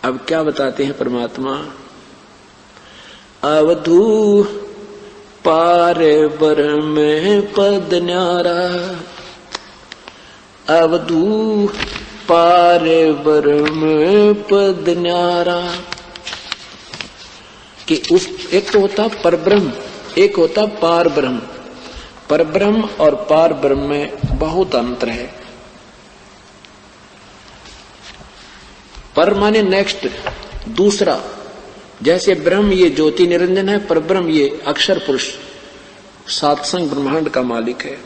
अब क्या बताते हैं परमात्मा, अवधू पार ब्रह्म पद न्यारा, अवधू पार ब्रह्म पद न्यारा। कि उस एक तो होता परब्रह्म, एक होता पार ब्रह्म। परब्रह्म और पार ब्रह्म में बहुत अंतर है। पर माने नेक्स्ट, दूसरा। जैसे ब्रह्म ये ज्योति निरंजन है, पर ब्रह्म ये अक्षर पुरुष सातसंग ब्रह्मांड का मालिक है।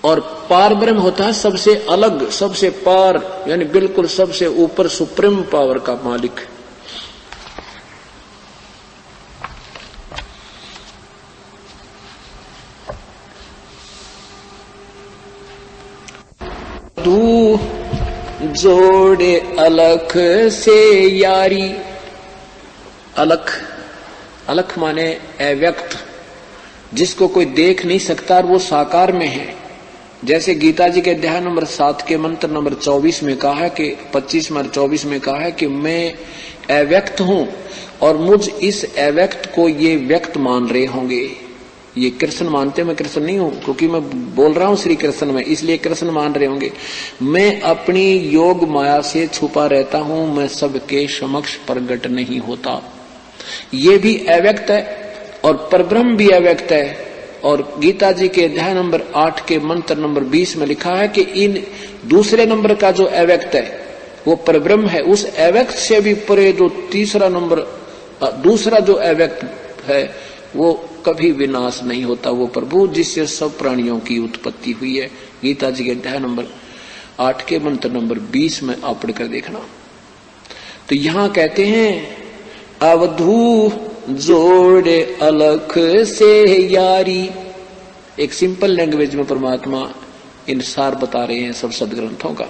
और पार ब्रह्म होता है सबसे अलग, सबसे पार, यानी बिल्कुल सबसे ऊपर सुप्रीम पावर का मालिक। तू जोड़े अलख से यारी। अलख, अलख माने अव्यक्त, जिसको कोई देख नहीं सकता और वो साकार में है। जैसे गीता जी के अध्याय नंबर 7 के मंत्र नंबर 24 में कहा है कि 25 और 24 में कहा है कि मैं अव्यक्त हूं और मुझ इस अव्यक्त को ये व्यक्त मान रहे होंगे। ये कृष्ण मानते, मैं कृष्ण नहीं हूं, क्योंकि मैं बोल रहा हूं श्री कृष्ण में, इसलिए कृष्ण मान रहे होंगे। मैं अपनी योग माया से छुपा रहता हूं, मैं सबके समक्ष प्रकट नहीं होता। ये भी अव्यक्त है और परब्रह्म भी अव्यक्त है। और गीता जी के अध्याय नंबर 8 के मंत्र नंबर 20 में लिखा है कि इन दूसरे नंबर का जो अव्यक्त है वो परब्रह्म है। उस अव्यक्त से भी परे जो तीसरा नंबर, दूसरा जो अव्यक्त है वो कभी विनाश नहीं होता, वो प्रभु जिससे सब प्राणियों की उत्पत्ति हुई है। गीता जी के अध्याय नंबर 8 के मंत्र नंबर 20 में आप पढ़कर देखना। तो यहां कहते हैं अवधू जोड़े अलख से यारी। एक सिंपल लैंग्वेज में परमात्मा इन सार बता रहे हैं सब सदग्रंथों का।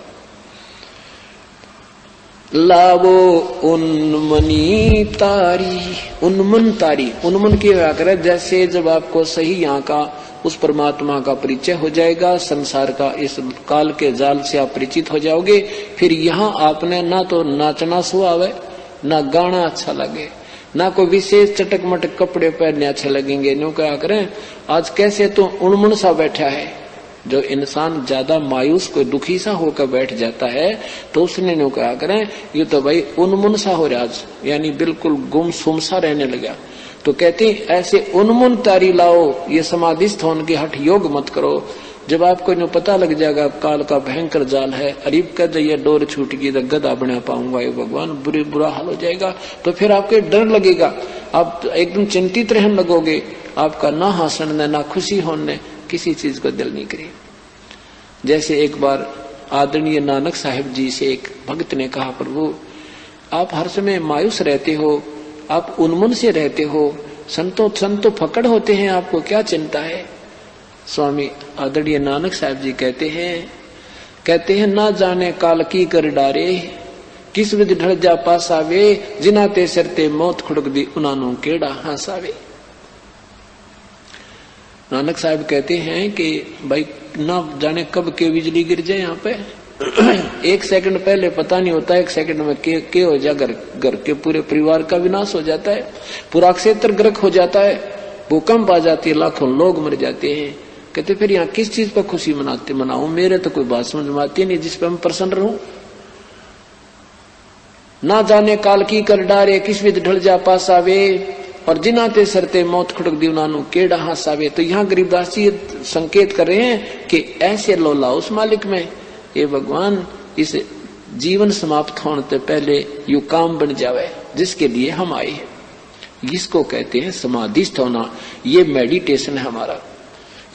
लावो उन्मनी तारी। उन्मन तारी, उन्मन की व्याख्या जैसे जब आपको सही यहाँ का उस परमात्मा का परिचय हो जाएगा, संसार का इस काल के जाल से आप परिचित हो जाओगे, फिर यहाँ आपने ना तो नाचना सुहावे, ना गाना अच्छा लगे, ना कोई विशेष चटक मटक कपड़े पहनने अच्छे लगेंगे। न्यू क्या करें, आज कैसे तो उन्मन सा बैठा है। जो इंसान ज्यादा मायूस कोई दुखी सा होकर बैठ जाता है तो उसने न्यू क्या करें, ये तो भाई उन्मन सा हो रहा आज, यानी बिल्कुल गुमसुम सा रहने लगा। तो कहते हैं ऐसे उन्मन तारी लाओ, ये समाधिस्थ होने की हठ योग मत करो। जब आपको न्यू पता लग जाएगा काल का भयंकर जाल है, अरीब कह जाइए डोर छूट गई तो गदा बना पाऊंगा, ये भगवान बुरा हाल हो जाएगा। तो फिर आपके डर लगेगा, आप एकदम चिंतित रहने लगोगे, आपका ना हंसने ना खुशी होने किसी चीज को दिल नहीं करे। जैसे एक बार आदरणीय नानक साहिब जी से एक भक्त ने कहा, प्रभु आप हर समय मायूस रहते हो, आप उन्मन से रहते हो, संतो फकड़ होते हैं, आपको क्या चिंता है। स्वामी आदरणीय नानक साहब जी कहते हैं ना जाने काल की कर डारे, किस विध ढल जा पासावे, जिना ते सरते मौत खुड़क दी उनानों केड़ा हंसावे। नानक साहब कहते हैं कि भाई ना जाने कब के बिजली गिर जाए यहाँ पे एक सेकंड पहले पता नहीं होता, एक सेकंड में के हो जाए घर के पूरे परिवार का विनाश हो जाता है, पूरा क्षेत्र गर्क हो जाता है, भूकंप आ जाती है, लाखों लोग मर जाते हैं। कहते फिर यहाँ किस चीज पर खुशी मनाऊं, मेरे तो कोई बात समझ में आती नहीं जिस पर मैं प्रसन्न रहूं। ना जाने काल की कर डारे, किस विध ढल जा पासावे, और जिनाते सरते मौत खुड़क दी उनानू केड़ा हासावे। तो यहाँ गरीबदास जी संकेत कर रहे हैं कि ऐसे लोला उस मालिक में, ये भगवान इस जीवन समाप्त होने से पहले यू काम बन जावे जिसके लिए हम आए हैं। इसको कहते हैं समाधिस्थ होना, ये मेडिटेशन है हमारा,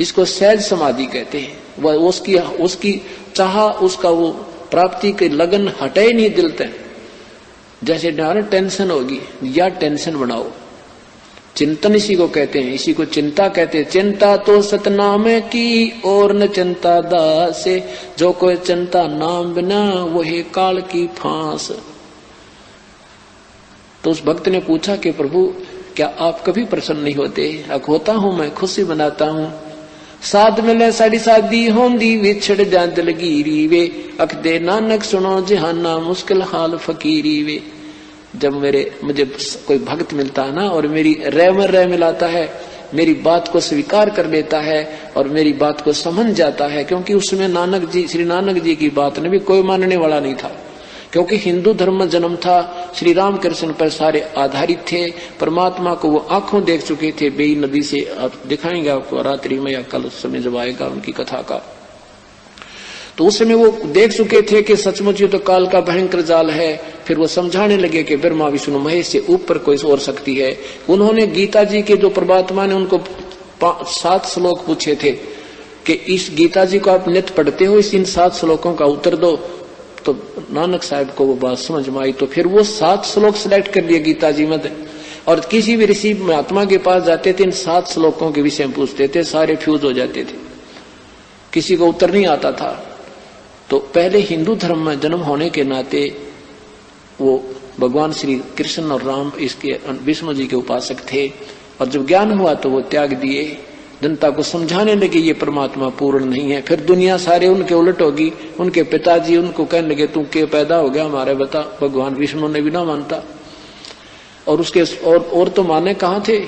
इसको सहज समाधि कहते हैं। वह उसकी चाह, उसका वो प्राप्ति के लगन हटे नहीं दिल तक। जैसे टेंशन होगी या टेंशन बनाओ, चिंतन इसी को कहते हैं, इसी को चिंता कहते हैं। चिंता तो सतनाम की और न चिंता दासे, जो कोई चिंता नाम बिना वही काल की फांस। तो उस भक्त ने पूछा कि प्रभु क्या आप कभी प्रसन्न नहीं होते? होता हूं, मैं खुशी बनाता हूं, साध मिले साड़ी सादी होंदी विछड़ जा दिलगीरी वे, अख दे नानक सुनो जहाना मुश्किल हाल फकीरी वे। जब मुझे कोई भक्त मिलता है ना और मेरी रह मिलाता है, मेरी बात को स्वीकार कर लेता है और मेरी बात को समझ जाता है, क्योंकि उसमें नानक जी, श्री नानक जी की बात ने भी कोई मानने वाला नहीं था, क्योंकि हिंदू धर्म में जन्म था, श्री राम कृष्ण पर सारे आधारित थे। परमात्मा को वो आंखों देख चुके थे, बेई नदी से। आप दिखाएंगे आपको रात्रि में या कल समय जब आएगा उनकी कथा का, तो उस समय वो देख चुके थे कि सचमुच ये तो काल का भयंकर जाल है। फिर वो समझाने लगे कि ब्रह्मा विष्णु महेश से ऊपर कोई और शक्ति है। उन्होंने गीता जी के जो परमात्मा ने उनको 7 श्लोक पूछे थे कि इस गीता जी को आप नित्य पढ़ते हो, इस इन 7 श्लोकों का उत्तर दो। तो नानक साहब को वो बात समझ में आई, तो फिर वो 7 श्लोक सिलेक्ट कर लिए गीता जी में, और किसी भी ऋषि महात्मा के पास जाते थे, इन 7 श्लोकों के विषय में पूछते थे, सारे फ्यूज हो जाते थे, किसी को उत्तर नहीं आता था। तो पहले हिंदू धर्म में जन्म होने के नाते वो भगवान श्री कृष्ण और राम इसके विष्णु जी के उपासक थे, और जब ज्ञान हुआ तो वो त्याग दिए, जनता को समझाने लगे ये परमात्मा पूर्ण नहीं है। फिर दुनिया सारे उनके उलट होगी, उनके पिताजी उनको कहने लगे तू क्या पैदा हो गया हमारे, बता। भगवान विष्णु ने भी ना मानता, और उसके और तो माने कहाँ थे।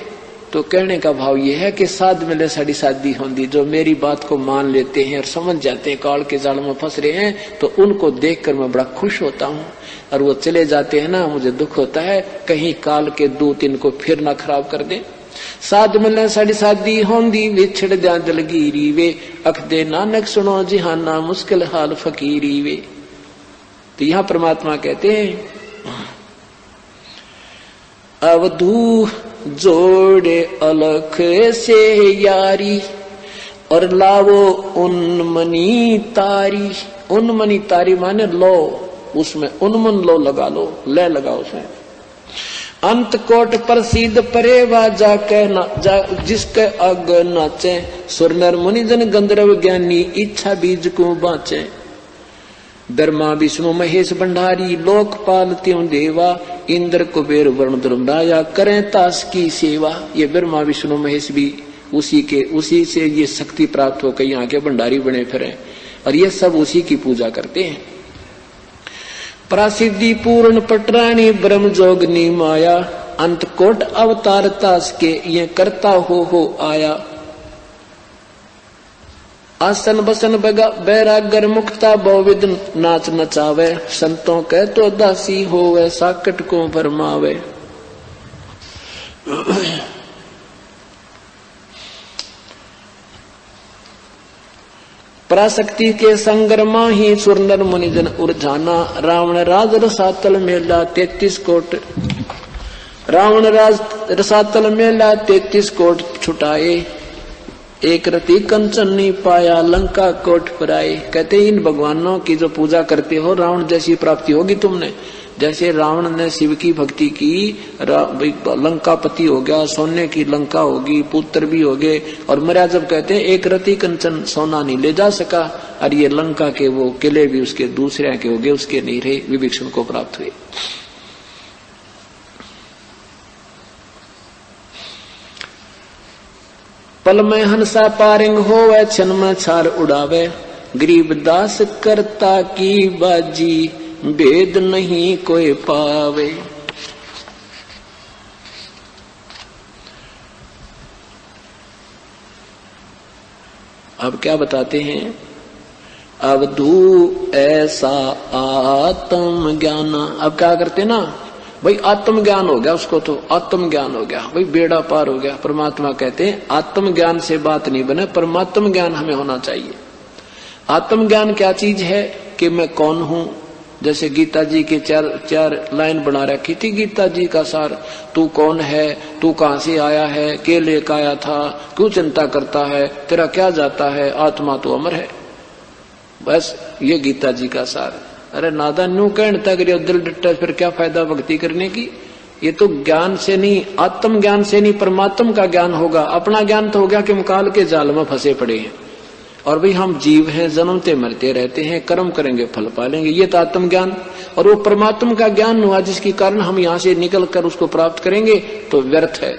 तो कहने का भाव ये है कि साध मिले साड़ी शादी होंदी, जो मेरी बात को मान लेते हैं और समझ जाते हैं, काल के जाल में फंस रहे हैं, तो उनको देखकर मैं बड़ा खुश होता हूँ। और वो चले जाते हैं ना, मुझे दुख होता है कहीं काल के दूत इनको फिर ना खराब कर दे। साध मिले साड़ी शादी होंदी विछड़ जा दिलगीरी वे, अख दे नानक सुनो जहाना मुश्किल हाल फकीरी वे। तो यहाँ परमात्मा कहते हैं अवधू जोड़े अलख से यारी, और लावो उन्मनी तारी। उन्मनी तारी माने लो, उसमें उन्मन लो लगा लो, ले लगाओ उसमें। अंत कोट प्रसिद्ध परेवा जाके जिसके अग नाचे, सुर नर मुनि जन गंधर्व ज्ञानी इच्छा बीज को बाचे। ब्रह्मा विष्णु महेश भंडारी लोकपाल त्यों देवा, इंद्र कुबेर वरुण धर्मराया करें तास की सेवा। ये ब्रह्मा विष्णु महेश भी उसी से ये शक्ति प्राप्त होकर यहाँ के भंडारी बने फिरे, और ये सब उसी की पूजा करते हैं। प्रसिद्धि पूर्ण पटरानी ब्रह्म जोगनी माया, अंत कोट अवतार तास के ये करता हो आया। आसन बसन बैरागर मुक्ता बहुविध नाच नचावे, संतों के तो दासी होवे साकट को भरमावे। पराशक्ति के संगरमा ही सुरनर मुनिजन उर्जाना, रावण राज रसातल मेला 33 कोट। रावण राज रसातल मेला 33 कोट छुटाए, एक रति कंचन नहीं पाया लंका कोट पर आए। कहते इन भगवानों की जो पूजा करते हो, रावण जैसी प्राप्ति होगी तुमने। जैसे रावण ने शिव की भक्ति की, लंकापति हो गया, सोने की लंका होगी, पुत्र भी हो गए, और मर्या जब कहते हैं एक रति कंचन सोना नहीं ले जा सका, और ये लंका के वो किले भी उसके दूसरे के हो गए, उसके नहीं रहे, विभीषण को प्राप्त हुए। पल में हंसा पारिंग होवे, क्षण में छाल उड़ावे, गरीब दास करता की बाजी, भेद नहीं कोई पावे। अब क्या बताते हैं, अवधू ऐसा आत्म ज्ञान। अब क्या करते ना भाई, आत्म ज्ञान हो गया उसको, तो आत्म ज्ञान हो गया भाई, बेड़ा पार हो गया। परमात्मा कहते हैं आत्म ज्ञान से बात नहीं बने, परमात्म ज्ञान हमें होना चाहिए। आत्म ज्ञान क्या चीज है कि मैं कौन हूं। जैसे गीता जी के चार लाइन बना रखी थी गीता जी का सार, तू कौन है, तू कहां से आया है, के लेकर आया था, क्यों चिंता करता है, तेरा क्या जाता है, आत्मा तो अमर है। बस ये गीता जी का सार। अरे नादान न्यू कहने तक दिल डट्टा, फिर क्या फायदा भक्ति करने की। ये तो ज्ञान से नहीं, आत्म ज्ञान से नहीं, परमात्मा का ज्ञान होगा। अपना ज्ञान तो हो गया कि हम काल के जाल में फंसे पड़े हैं, और भाई हम जीव हैं, जन्मते मरते रहते हैं, कर्म करेंगे फल पालेंगे, ये तो आत्म ज्ञान। और वो परमात्मा का ज्ञान हुआ जिसके कारण हम यहाँ से निकल कर उसको प्राप्त करेंगे, तो व्यर्थ है।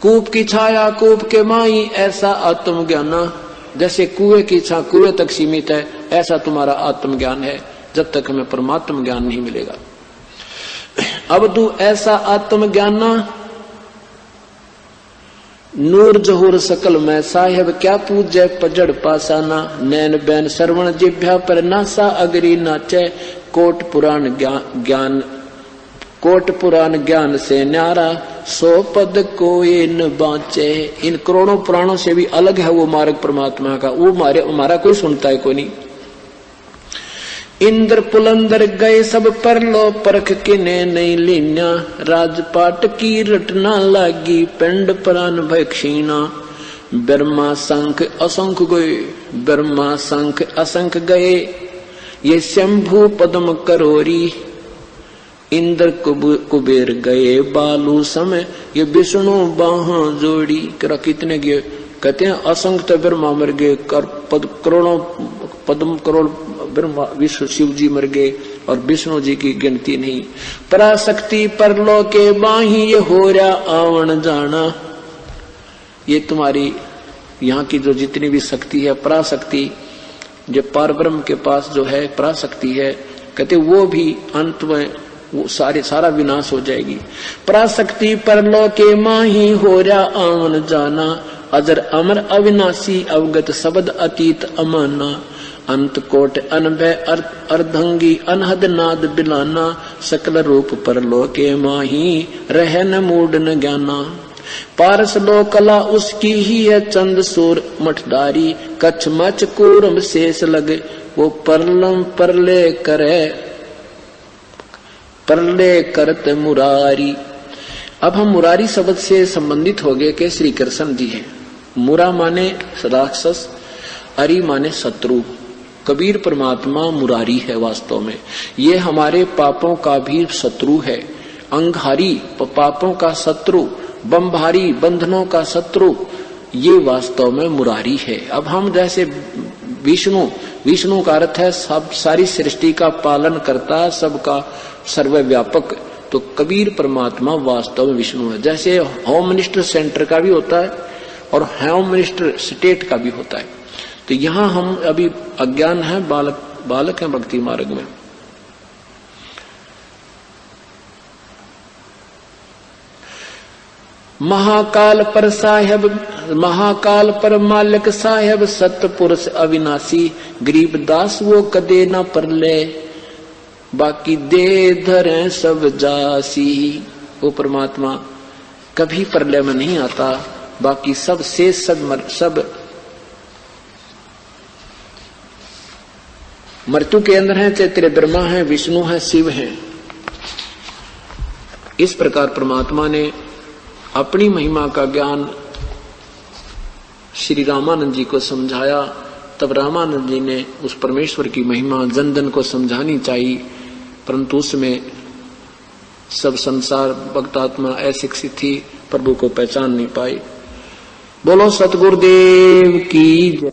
कूप की छाया कूप के माई, ऐसा आत्म ज्ञान जैसे कुएं की इच्छा कुएं तक सीमित है, ऐसा तुम्हारा आत्मज्ञान है जब तक हमें परमात्म ज्ञान नहीं मिलेगा। अब तू ऐसा आत्मज्ञान ना नूर जहूर सकल में साहेब क्या पूजय पजड़ पासाना, नैन बैन श्रवण जिभ्या पर नासा अगरी नाचे, कोट पुराण ज्ञान से न्यारा, सो पद कोई न बाँचे। इन करोड़ों पुराणों से भी अलग है वो मार्ग परमात्मा का, वो हमारा कोई सुनता है कोई नहीं। इंद्र पुलंदर गए सब पर लो परख किने नहीं लीन्या, राजपाट की रटना लागी पिंड प्राण भय क्षीणा। ब्रह्मा शंख असंख गए, ब्रह्मा शंख असंख गए, ये शंभु पद्म करोरी। इंद्र कुबेर गए बालू समय, ये विष्णु बाहा जोड़ी। कितने गए कहते हैं, असंख्य तो ब्रह्मा मर गए, करोड़ों पद्म करोड़ ब्रह्मा विष्णु शिव जी मर गए और विष्णु जी की गिनती नहीं। पराशक्ति परलो के बाही, ये हो रहा आवन जाना। ये तुम्हारी यहाँ की जो जितनी भी शक्ति है पराशक्ति, जो पारब्रह्म के पास जो है पराशक्ति है, कहते वो भी अंत में वो सारा विनाश हो जाएगी। पराशक्ति परलो के माही, हो रहा आवन जाना। अजर अमर अविनाशी, अवगत शब्द अतीत अमाना। अंत कोट अनभय अर्धंगी, अनहद नाद बिलाना। सकल रूप परलो के माही, रहन मूड न ज्ञाना। पारस लो कला उसकी ही है, चंद सूर मठदारी। कच्छ मच कूरम शेष लगे, वो परलम परले करे, परले करत मुरारी। अब हम मुरारी शब्द से संबंधित हो गए कि श्री कृष्ण जी हैं। मुरा माने राक्षस, अरि माने शत्रु। कबीर परमात्मा मुरारी है वास्तव में, ये हमारे पापों का भी शत्रु है। अंगहारी पापों का शत्रु, बंभारी बंधनों का शत्रु, ये वास्तव में मुरारी है। अब हम जैसे विष्णु का अर्थ है सब सारी सृष्टि का पालन करता, सबका सर्वव्यापक। तो कबीर परमात्मा वास्तव में विष्णु है। जैसे होम मिनिस्टर सेंटर का भी होता है और होम मिनिस्टर स्टेट का भी होता है। तो यहाँ हम अभी अज्ञान है, बालक हैं भक्ति मार्ग में। महाकाल पर साहेब, महाकाल पर मालिक साहेब, सतपुरुष अविनाशी। गरीब दास वो कदे न परले, बाकी दे धरे सब जासी। वो परमात्मा कभी परले में नहीं आता, बाकी सब शेष सब मृत्यु के अंदर है, चाहे तेरे ब्रह्मा है, विष्णु है, शिव है। इस प्रकार परमात्मा ने अपनी महिमा का ज्ञान श्री रामानंद जी को समझाया। तब रामानंद जी ने उस परमेश्वर की महिमा जन जन को समझानी चाहिए, परंतु उसमें सब संसार भक्तात्मा अशिक्षित थी, प्रभु को पहचान नहीं पाई। बोलो सतगुरुदेव की जय।